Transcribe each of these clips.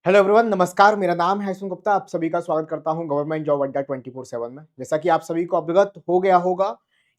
Hello everyone, नमस्कार। मेरा नाम है सुन गुप्ता। आप सभी का स्वागत करता हूं गवर्नमेंट जॉब अड्डा 24/7 में। जैसा कि आप सभी को अवगत हो गया होगा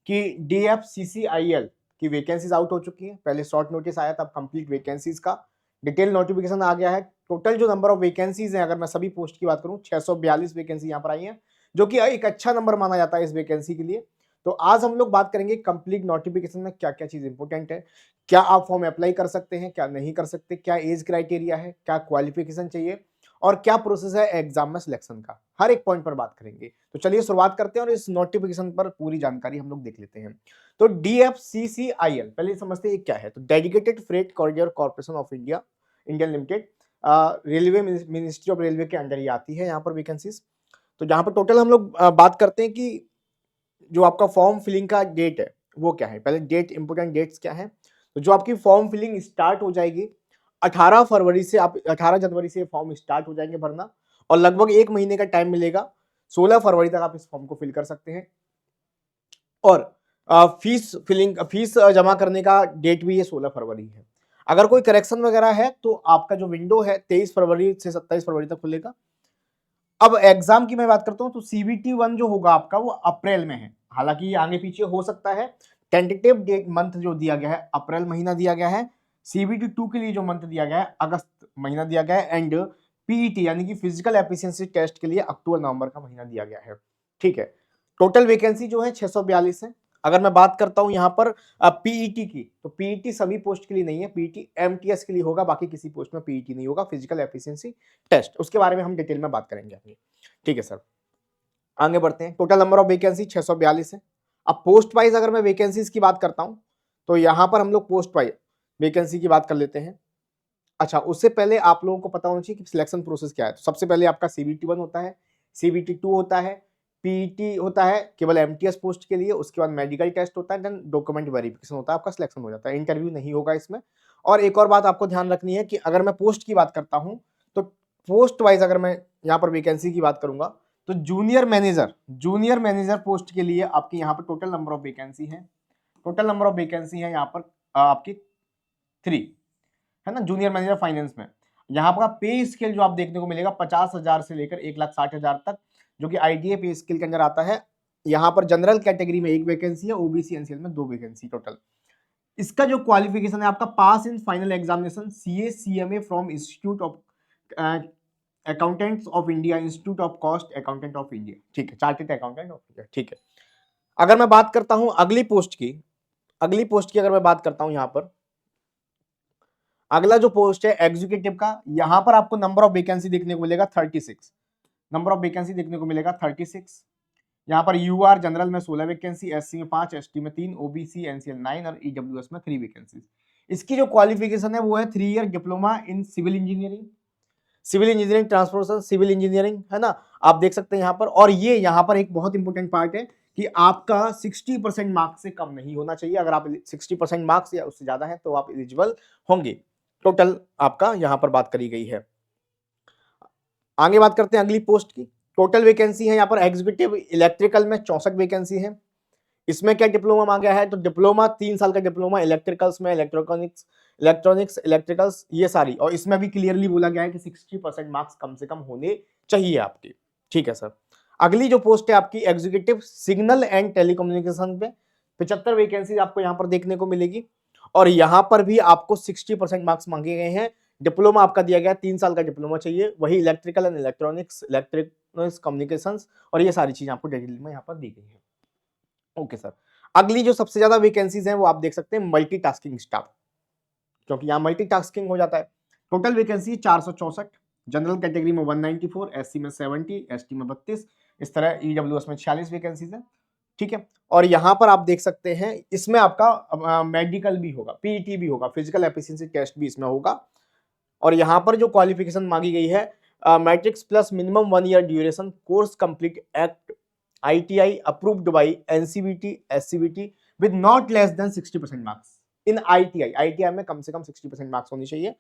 कि DFCCIL की वैकेंसीज आउट हो चुकी है। पहले शॉर्ट नोटिस आया था, अब कंप्लीट वैकेंसीज का डिटेल नोटिफिकेशन आ गया है। टोटल जो नंबर ऑफ वैकेंसीज हैं, अगर मैं सभी पोस्ट की बात करूं, 642 वैकेंसी यहाँ पर आई है, जो कि एक अच्छा नंबर माना जाता है इस वैकेंसी के लिए। तो आज हम लोग बात करेंगे कंप्लीट नोटिफिकेशन में क्या क्या चीज इंपॉर्टेंट है, क्या आप फॉर्म अप्लाई कर सकते हैं, क्या नहीं कर सकते, क्या एज क्राइटेरिया है, क्या क्वालिफिकेशन चाहिए और क्या प्रोसेस है एग्जाम में सिलेक्शन का। हर एक पॉइंट पर बात करेंगे। तो चलिए शुरुआत करते हैं और इस नोटिफिकेशन पर पूरी जानकारी हम लोग देख लेते हैं। तो DFCCIL पहले समझते हैं क्या है। तो dedicated freight corridor corporation of India Indian limited, railway ministry of railway के अंडर ही आती है यहाँ पर वैकेंसीज। तो यहाँ पर टोटल हम लोग बात करते हैं कि जो आपका फॉर्म फिलिंग का डेट है वो क्या है। पहले डेट, इंपोर्टेंट डेट्स क्या है। तो जो आपकी फॉर्म फिलिंग स्टार्ट हो जाएगी 18 फरवरी से, आप 18 जनवरी से फॉर्म स्टार्ट हो जाएंगे भरना और लगभग एक महीने का टाइम मिलेगा। 16 फरवरी तक आप इस फॉर्म को फिल कर सकते हैं। और फीस जमा करने का डेट भी ये 16 फरवरी है। अगर कोई करेक्शन वगैरह है तो आपका जो विंडो है 23 फरवरी से 27 फरवरी तक खुलेगा। अब एग्जाम की मैं बात करता हूं तो CBT 1 जो होगा आपका वो अप्रैल में है। हालांकि ये आगे पीछे हो सकता है। टेंटेटिव डेट मंथ जो दिया गया है अप्रैल महीना दिया गया है। CBT 2 के लिए जो मंथ दिया गया है अगस्त महीना दिया गया है। एंड PET यानी कि फिजिकल एफिशिएंसी टेस्ट के लिए अक्टूबर नवंबर का महीना दिया गया है। ठीक है। टोटल वैकेंसी जो है 642 है। अगर मैं बात करता हूं यहाँ पर PET की, तो PET सभी पोस्ट के लिए नहीं है, PET MTS के लिए होगा, बाकी किसी पोस्ट में PET नहीं होगा, फिजिकल एफिशिएंसी टेस्ट। उसके बारे में हम डिटेल में बात करेंगे अपनी। ठीक है सर, आगे बढ़ते हैं। टोटल नंबर ऑफ वैकेंसी 642 है। अब पोस्ट वाइज अगर मैं वैकेंसीज की बात करता हूं तो यहां पर हम लोग पोस्ट वाइज वैकेंसी की बात कर लेते हैं। अच्छा, उससे पहले आप लोगों को पता होना चाहिए कि सिलेक्शन प्रोसेस क्या है। तो सबसे पहले आपका CBT 1 होता है, CBT 2 होता है, PET होता है केवल MTS पोस्ट के लिए, उसके बाद मेडिकल टेस्ट होता है, देन डॉक्यूमेंट वेरिफिकेशन होता है, आपका सिलेक्शन हो जाता है। इंटरव्यू नहीं होगा इसमें। और एक और बात आपको ध्यान रखनी है कि अगर मैं पोस्ट की बात करता हूं तो पोस्ट वाइज अगर मैं यहाँ पर वैकेंसी की बात करूंगा तो जूनियर मैनेजर पोस्ट के लिए आपकी यहाँ पर टोटल नंबर ऑफ वैकेंसी है। टोटल नंबर ऑफ वैकेंसी है यहाँ पर आपकी 3 है ना। जूनियर मैनेजर फाइनेंस में यहाँ पर पे स्केल जो आप देखने को मिलेगा 50,000 से लेकर 1,60,000 तक, जो कि ITA पे स्केल के अंदर आता है। यहाँ पर जनरल कैटेगरी में 1 वैकेंसी है, OBC NCL में 2 वैकेंसी टोटल। इसका जो क्वालिफिकेशन है आपका pass in final examination CA CMA from institute of accountants of India, institute of cost accountant of India. ठीक है, चार्टेड अकाउंटेंट ऑफ इंडिया। ठीक है। अगर मैं बात करता हूं अगली पोस्ट की अगर मैं बात करता हूं यहाँ पर अगला जो पोस्ट है एग्जीक्यूटिव का, यहां पर आपको नंबर ऑफ वैकेंसी देखने को मिलेगा 36। नंबर ऑफ वैकेंसी देखने को मिलेगा 36। यहाँ पर UR जनरल में 16 वैकेंसी, SC में 5, ST में 3, OBC NCL 9 और EWS में 3 वैकेंसी। इसकी जो क्वालिफिकेशन है वो है 3 year diploma in civil engineering transportation, civil engineering, है ना। आप देख सकते हैं यहाँ पर। और ये यहाँ पर एक बहुत इंपॉर्टेंट पार्ट है कि आपका 60% मार्क्स से कम नहीं होना चाहिए। अगर आप 60% मार्क्स या उससे ज्यादा है तो आप एलिजिबल होंगे। टोटल आपका यहाँ पर बात करी गई है। आगे बात करते हैं अगली पोस्ट की। टोटल वैकेंसी है यहाँ पर एग्जीक्यूटिव इलेक्ट्रिकल में 64 वैकेंसी है। इसमें क्या डिप्लोमा मांगा है, तो डिप्लोमा 3 साल का डिप्लोमा इलेक्ट्रिकल्स में, इलेक्ट्रॉनिक्स इलेक्ट्रिकल्स ये सारी। और इसमें भी क्लियरली बोला गया है कि 60% मार्क्स कम से कम होने चाहिए आपके। ठीक है सर। अगली जो पोस्ट है आपकी एग्जीक्यूटिव सिग्नल एंड टेलीकम्युनिकेशन पे 75 वैकेंसी आपको यहाँ पर देखने को मिलेगी। और यहाँ पर भी आपको 60% मार्क्स मांगे गए हैं। डिप्लोमा आपका दिया गया 3 साल का डिप्लोमा चाहिए, वही इलेक्ट्रिकल एंड इलेक्ट्रॉनिक्स कम्युनिकेशंस और ये सारी चीजें आपको डिटेल में यहाँ पर दी गई है। Okay sir. अगली जो सबसे ज्यादा वैकेंसीज हैं वो आप देख सकते हैं मल्टीटास्किंग स्टाफ, क्योंकि यहाँ मल्टीटास्किंग हो जाता है। टोटल वैकेंसी 464, जनरल कैटेगरी में 194, SC में 70, ST में 32, इस तरह EWS में 46 वैकेंसीज है। ठीक है। और यहाँ पर आप देख सकते हैं इसमें आपका मेडिकल भी होगा, PET भी होगा, फिजिकल एफिशिएंसी टेस्ट भी इसमें होगा। और यहाँ पर जो क्वालिफिकेशन मांगी गई है matrix plus minimum 1 year duration course complete act ITI approved by NCVT SCVT with not less than 60% marks in ITI में कम से कम 60% मार्क्स होनी चाहिए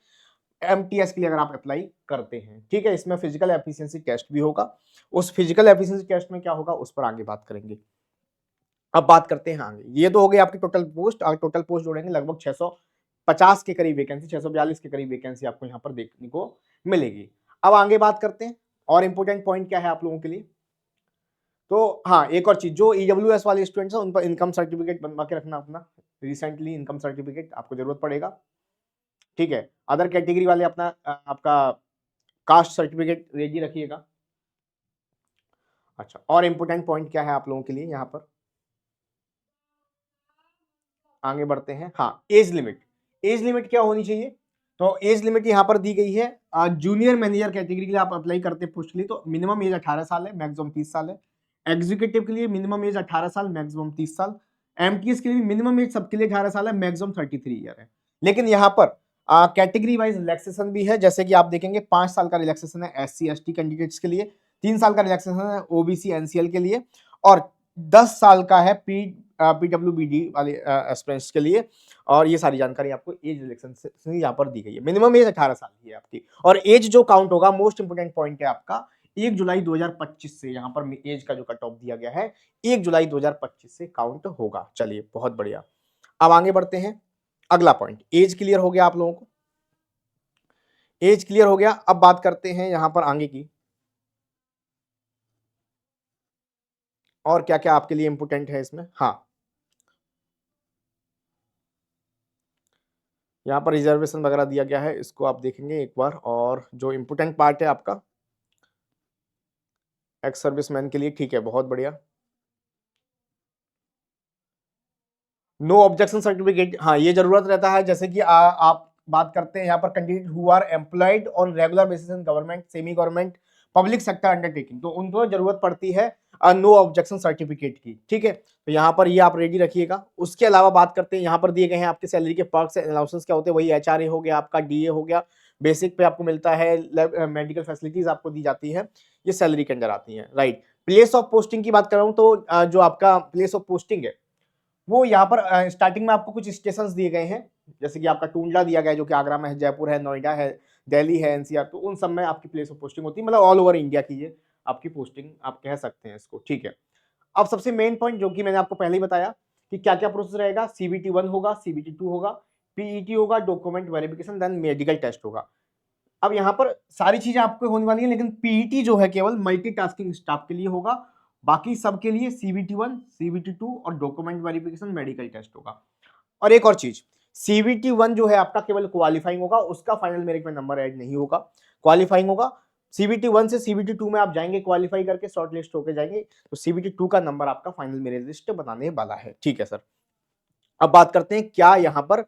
MTS के लिए अगर आप अप्लाई करते हैं। ठीक है। इसमें फिजिकल एफिशिएंसी टेस्ट भी होगा। उस फिजिकल एफिशिएंसी टेस्ट में क्या होगा उस पर आगे बात करेंगे। अब बात करते हैं आगे। ये तो हो गई आपकी टोटल पोस्ट। और टोटल पोस्ट जोड़ेंगे लगभग 650 के करीब वैकेंसी, 642 के करीब वैकेंसी आपको यहाँ पर देखने को मिलेगी। अब आगे बात करते हैं और इंपॉर्टेंट पॉइंट क्या है आप लोगों के लिए। तो हाँ, एक और चीज, जो ईडब्ल्यूएस वाले स्टूडेंट्स हैं उन पर इनकम सर्टिफिकेट बनवा के रखना अपना, रिसेंटली इनकम सर्टिफिकेट आपको जरूरत पड़ेगा, ठीक है। अदर कैटेगरी वाले अपना आपका कास्ट सर्टिफिकेट रेडी रखिएगा। अच्छा, और इंपॉर्टेंट पॉइंट क्या है आप लोगों के लिए यहाँ पर, आगे बढ़ते हैं। हाँ, एज लिमिट, एज लिमिट क्या होनी चाहिए, तो एज लिमिट यहाँ पर दी गई है। जूनियर मैनेजर कैटेगरी के लिए आप अप्लाई करते पोस्ट के लिए तो मिनिमम एज 18 साल है, मैक्सिमम 30 साल है। एग्जीक्यूटिव के लिए मिनिमम एज 18 साल, मैक्सिमम 30 साल। एमटीएस के लिए मिनिमम एज सबके लिए 18 साल है, मैक्सिमम 33 ईयर है। लेकिन यहाँ पर कैटेगरी वाइज रिलैक्सेशन भी है, जैसे कि आप देखेंगे 5 साल का रिलैक्सेशन है SC ST कैंडिडेट्स के लिए, 3 साल का रिलैक्सेशन है OBC NCL के लिए, और 10 साल का है PWBD वाले एस्पिरेंट्स के लिए। और ये सारी जानकारी आपको एज रिलेक्शन से यहाँ पर दी गई है। मिनिमम एज 18 साल की है आपकी, और एज जो काउंट होगा, मोस्ट इंपोर्टेंट पॉइंट है आपका 1 जुलाई 2025 से, यहाँ पर एज का जो कट ऑफ दिया गया है 1 जुलाई 2025 से काउंट होगा। चलिए, बहुत बढ़िया। अब आगे बढ़ते हैं, अगला पॉइंट, एज क्लियर हो गया आप लोगों को, एज क्लियर हो गया। अब बात करते हैं यहाँ पर आगे की, और क्या क्या आपके लिए इंपोर्टेंट है इसमें। हाँ, यहाँ पर रिजर्वेशन वगैरह दिया गया है, इसको आप देखेंगे एक बार। और जो इंपोर्टेंट पार्ट है आपका एक्स सर्विसमैन के लिए, ठीक है, बहुत बढ़िया। नो ऑब्जेक्शन सर्टिफिकेट, हाँ ये जरूरत रहता है, जैसे कि आप बात करते हैं यहाँ पर candidate who are employed on regular basis in government, semi government, public sector undertaking, तो उनको जरूरत पड़ती है नो ऑब्जेक्शन सर्टिफिकेट की, ठीक है। तो यहाँ पर ये आप रेडी रखिएगा। उसके अलावा बात करते हैं, यहाँ पर दिए गए हैं आपके सैलरी के पर्क्स एंड अलाउंसेस क्या होते हैं, वही HRA हो गया आपका, DA हो गया, बेसिक पे आपको मिलता है, मेडिकल फैसिलिटीज आपको दी जाती है, ये सैलरी के अंदर आती है, राइट। प्लेस ऑफ पोस्टिंग की बात कर रहा हूँ, तो जो आपका प्लेस ऑफ पोस्टिंग है वो यहाँ पर स्टार्टिंग में आपको कुछ स्टेशंस दिए गए हैं, जैसे कि आपका टूंडला दिया गया है जो कि आगरा में है, जयपुर है, नोएडा है, दिल्ली है, NCR, तो उन सब में आपकी प्लेस ऑफ पोस्टिंग होती है, मतलब ऑल ओवर इंडिया की ये आपकी पोस्टिंग आप कह सकते हैं इसको, ठीक है। अब सबसे मेन पॉइंट जो कि मैंने आपको पहले ही बताया कि क्या क्या प्रोसेस रहेगा, CBT 1 होगा, CBT 2 होगा, PET होगा, document verification, then medical test होगा। अब यहाँ पर सारी चीजें आपको होने वाली है, लेकिन PET जो है केवल मल्टीटास्किंग स्टाफ के लिए होगा, बाकी सबके लिए CBT 1, CBT 2 और डॉक्यूमेंट वेरिफिकेशन, मेडिकल टेस्ट होगा। और एक और चीज, CBT 1 जो है आपका केवल क्वालिफाइंग होगा, उसका फाइनल मेरिट में नंबर ऐड नहीं होगा, क्वालिफाइंग होगा। CBT 1 से CBT 2 में आप जाएंगे, क्वालिफाई करके शॉर्ट लिस्ट होकर जाएंगे, तो CBT 2 का नंबर आपका फाइनल मेरिट लिस्ट बनाने वाला है, ठीक है सर। अब बात करते हैं क्या यहाँ पर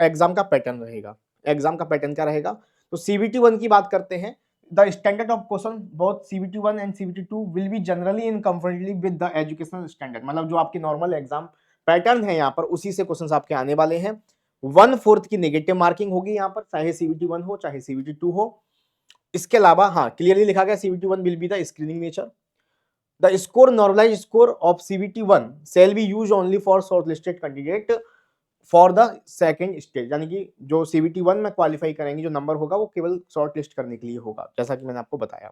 एग्जाम का पैटर्न रहेगा। एग्जाम का पैटर्न क्या रहेगा, तो CBT 1 की बात करते हैं। The standard of question both CBT 1 and CBT 2 will be generally uncomfortably with the educational standard, मतलब जो आपकी नॉर्मल एग्जाम पैटर्न है यहाँ पर उसी से क्वेश्चन आपके आने वाले हैं। 1/4 की नेगेटिव मार्किंग होगी यहाँ पर, चाहे CBT 1 हो चाहे CBT 2 हो। इसके अलावा हाँ, क्लियरली लिखा गया CBT 1 will be the screening nature. The score normalized score of CBT 1 shall be used only for shortlisted candidate for the second stage, यानी कि जो CBT 1 में क्वालिफाई करेंगे जो नंबर होगा वो केवल शॉर्ट लिस्ट करने के लिए होगा, जैसा कि मैंने आपको बताया।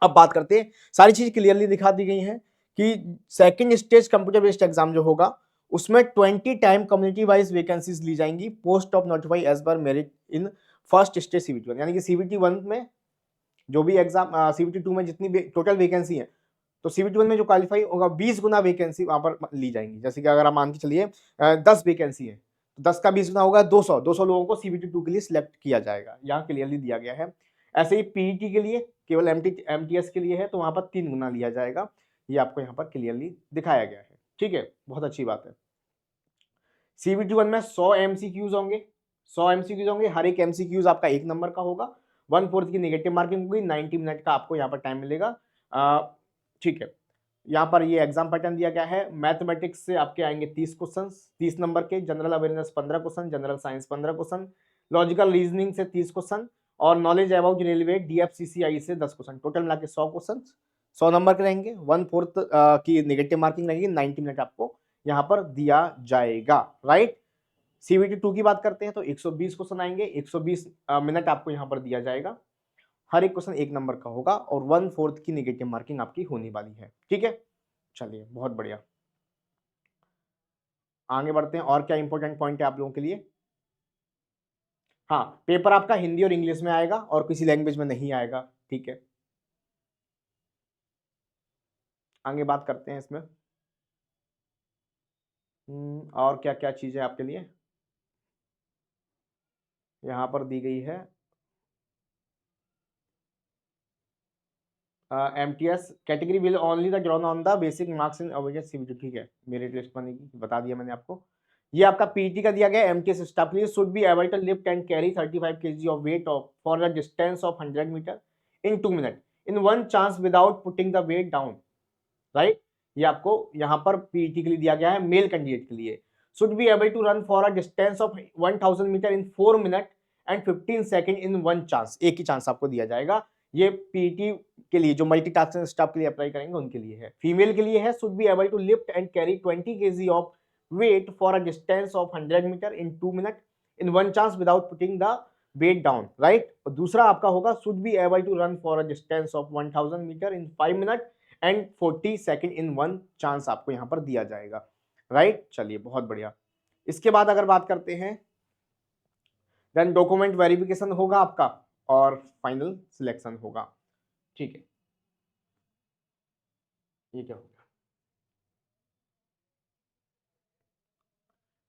अब बात करते हैं, सारी चीज क्लियरली दिखा दी गई है कि second stage computer based exam जो होगा उसमें 20 टाइम कम्युनिटी वाइज वैकेंसीज ली जाएंगी, पोस्ट ऑफ नोटिफाई एज पर merit in first stage CBT 1, यानी कि CBT 1 में जो भी एग्जाम, CBT 2 में जितनी टोटल वैकेंसी है, तो CBT 1 में जो क्वालिफाई होगा 20 गुना वैकेंसी वहां पर ली जाएंगी। जैसे कि अगर आप मान के चलिए 10 वैकेंसी है, तो 10 का 20 गुना होगा 200 लोगों को CBT 2 के लिए सिलेक्ट किया जाएगा, यहाँ क्लियरली दिया गया है। ऐसे ही PET के लिए केवल MTS के लिए है, तो वहां पर 3 गुना लिया जाएगा, ये आपको यहाँ पर क्लियरली दिखाया गया है, ठीक है, बहुत अच्छी बात है। CBT 1 में 100 MCQs होंगे, 100 MCQs होंगे, हर एक MCQs आपका 1 नंबर का होगा, 1/4 की नेगेटिव मार्किंग होगी, 90 मिनट का आपको यहाँ पर टाइम मिलेगा, ठीक है। यहाँ पर ये एग्जाम पैटर्न दिया गया है। मैथमेटिक्स से आपके आएंगे 30 क्वेश्चन, 30 नंबर के, general awareness 15 question, general science 15 question, logical reasoning से 30 क्वेश्चन, और नॉलेज अबाउट रेलवे DFCCI से 10 क्वेश्चन, टोटल मिला के 100 क्वेश्चन, 100 नंबर के रहेंगे, 1/4 की नेगेटिव मार्किंग रहेगी, 90 मिनट आपको यहाँ पर दिया जाएगा, राइट। CBT 2 की बात करते हैं तो 120 क्वेश्चन आएंगे, 120 मिनट आपको यहाँ पर दिया जाएगा, हर एक क्वेश्चन 1 नंबर का होगा, और 1/4 की नेगेटिव मार्किंग आपकी होने वाली है, ठीक है। चलिए, बहुत बढ़िया, आगे बढ़ते हैं। और क्या इंपॉर्टेंट पॉइंट है आप लोगों के लिए, हाँ, पेपर आपका हिंदी और इंग्लिश में आएगा और किसी लैंग्वेज में नहीं आएगा, ठीक है। आगे बात करते हैं इसमें। और क्या क्या चीजें आपके लिए यहाँ पर दी गई है। MTS category will only the drawn on the basic marks in averages CBT, ठीक है, मेरिट लिस्ट बनेगी, बता दिया मैंने आपको। ये आपका पीटी का दिया गया MTS स्टाफ के लिए, should be able to lift and carry 35 kg of weight of for the distance of 100 metre in 2 minute in one chance without putting the weight down, right. ये आपको यहाँ पर पीटी के लिए दिया गया है, मेल कैंडिडेट के लिए। Should be able to run for a distance of 1000 metre in 4 minute and 15 second in one chance, एक ही चांस आपको दिया जाएगा। ये पीटी के लिए जो मल्टीटास्किंग स्टाफ के लिए अप्लाई करेंगे उनके लिए है। फीमेल के लिए है, should be able to lift and carry 20 kg of weight for a distance of 100 metre in 2 minute in one chance without putting the weight down, right. और दूसरा आपका होगा, should be able to run for a distance of 1000 metre in 5 minute and 40 second in one chance आपको यहाँ पर दिया जाएगा, right. चलिए बहुत बढ़िया। इसके बाद अगर बात करते हैं, देन डॉक्यूमेंट वेरिफिकेशन होगा आपका और फाइनल सिलेक्शन होगा, ठीक है। ये क्या हो गया,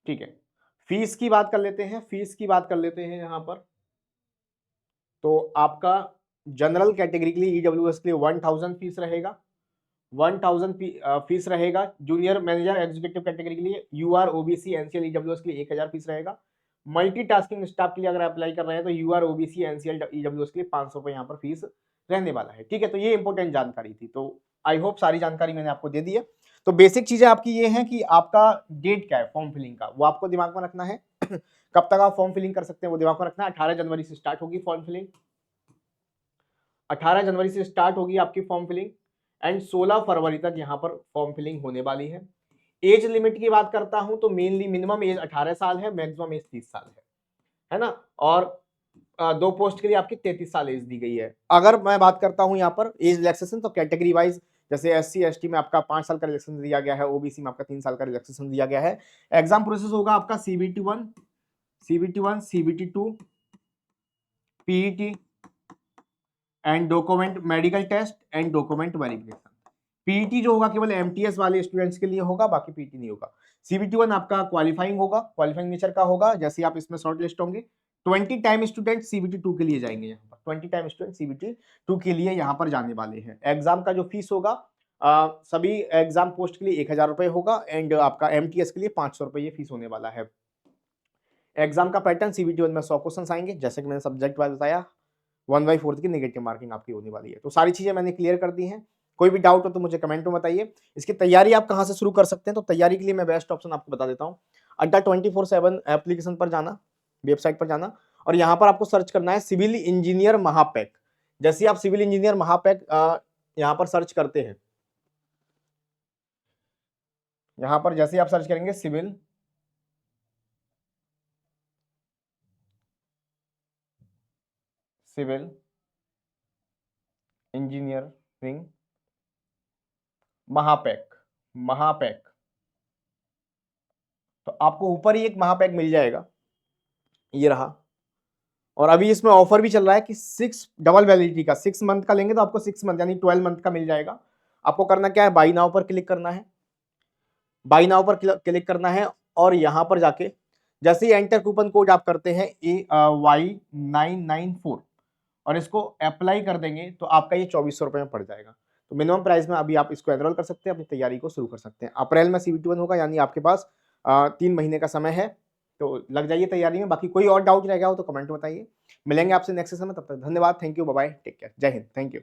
ठीक है। फीस की बात कर लेते हैं, फीस की बात कर लेते हैं यहाँ पर। तो आपका जनरल कैटेगरी के लिए ईडब्ल्यूएस के लिए 1000 फीस रहेगा, 1000 फीस रहेगा। जूनियर मैनेजर एग्जीक्यूटिव कैटेगरी के लिए यूआर ओबीसी एनसीएल ईडब्ल्यूएस के लिए 1000 फीस रहेगा। मल्टीटास्किंग स्टाफ के लिए अगर अप्लाई कर रहे हैं तो यूआर ओबीसी एनसीएल ईडब्ल्यूएस के लिए 500 रुपये यहाँ पर फीस रहने वाला है, ठीक है। तो ये इंपॉर्टेंट जानकारी थी, तो आई होप सारी जानकारी मैंने आपको दे दी है। तो बेसिक चीजें आपकी ये हैं कि आपका डेट क्या है फॉर्म फिलिंग का, वो आपको दिमाग में रखना है। कब तक आप फॉर्म फिलिंग कर सकते हैं वो दिमाग में रखना है। 18 जनवरी से स्टार्ट होगी फॉर्म फिलिंग, 18 जनवरी से स्टार्ट होगी आपकी फॉर्म फिलिंग एंड 16 फरवरी तक यहाँ पर फॉर्म फिलिंग होने वाली है। एज लिमिट की बात करता हूं तो मेनली मिनिमम एज 18 साल है, मैक्सिमम एज 30 साल है ना। और दो पोस्ट के लिए आपकी 33 साल एज दी गई है। अगर मैं बात करता हूं यहाँ पर एज रिलैक्सेशन तो कैटेगरी वाइज, जैसे SC ST में आपका 5 साल का रिलैक्सेशन दिया गया है, ओबीसी में आपका 3 साल का रिलैक्सेशन दिया गया है। एग्जाम प्रोसेस होगा आपका CBT1, CBT2, PET and document medical test and document verification. PET जो होगा केवल MTS वाले स्टूडेंट्स के लिए होगा, बाकी पीईटी नहीं होगा। CBT1 आपका क्वालिफाइंग होगा, क्वालिफाइंग नेचर का होगा, जैसे आप इसमें शॉर्ट लिस्ट होंगे 20 टाइम स्टूडेंट CBT2 के लिए जाएंगे, यहाँ पर 20 टाइम स्टूडेंट CBT2 के लिए यहाँ पर जाने वाले हैं। एग्जाम का जो फीस होगा सभी एग्जाम पोस्ट के लिए 1000 रुपये होगा एंड आपका MTS के लिए 500 रुपये फीस होने वाला है। एग्जाम का पैटर्न CBT1 में 100 क्वेश्चन आएंगे, जैसे कि मैंने सब्जेक्ट वाइज बताया, 1/4 की नेगेटिव मार्किंग आपकी होने वाली है। तो सारी चीजें मैंने क्लियर कर दी हैं। कोई भी डाउट हो तो मुझे कमेंट में बताइए। इसकी तैयारी आप कहाँ से शुरू कर सकते हैं, तो तैयारी के लिए मैं बेस्ट ऑप्शन आपको बता देता हूँ। अड्डा 24/7 एप्लीकेशन पर जाना, वेबसाइट पर जाना और यहाँ पर आपको सर्च करना है सिविल इंजीनियर महापैक। जैसे आप सिविल इंजीनियर महापैक यहाँ पर सर्च करते हैं, यहाँ पर जैसे आप सर्च करेंगे सिविल इंजीनियरिंग महापैक, तो आपको ऊपर ही एक महापैक मिल जाएगा, ये रहा। और अभी इसमें ऑफर भी चल रहा है कि 6 डबल वैलिडिटी का, 6 मंथ का लेंगे तो आपको 6 मंथ यानी 12 मंथ का मिल जाएगा। आपको करना क्या है, बाई नाउ पर क्लिक करना है, बाई नाउ पर क्लिक करना है और यहाँ पर जाके जैसे ही एंटर कूपन कोड आप करते हैं AY994 और इसको अप्लाई कर देंगे तो आपका ये 2400 रुपये में पड़ जाएगा। तो मिनिमम प्राइस में अभी आप इसको एनरोल कर सकते हैं, अपनी तैयारी को शुरू कर सकते हैं। अप्रैल में CBT1 होगा, यानी आपके पास 3 महीने का समय है, तो लग जाइए तैयारी में। बाकी कोई और डाउट रह गया हो तो कमेंट में बताइए। मिलेंगे आपसे नेक्स्ट सेशन में, तब तक धन्यवाद, thank you, bye bye, take care, जय हिंद, थैंक यू।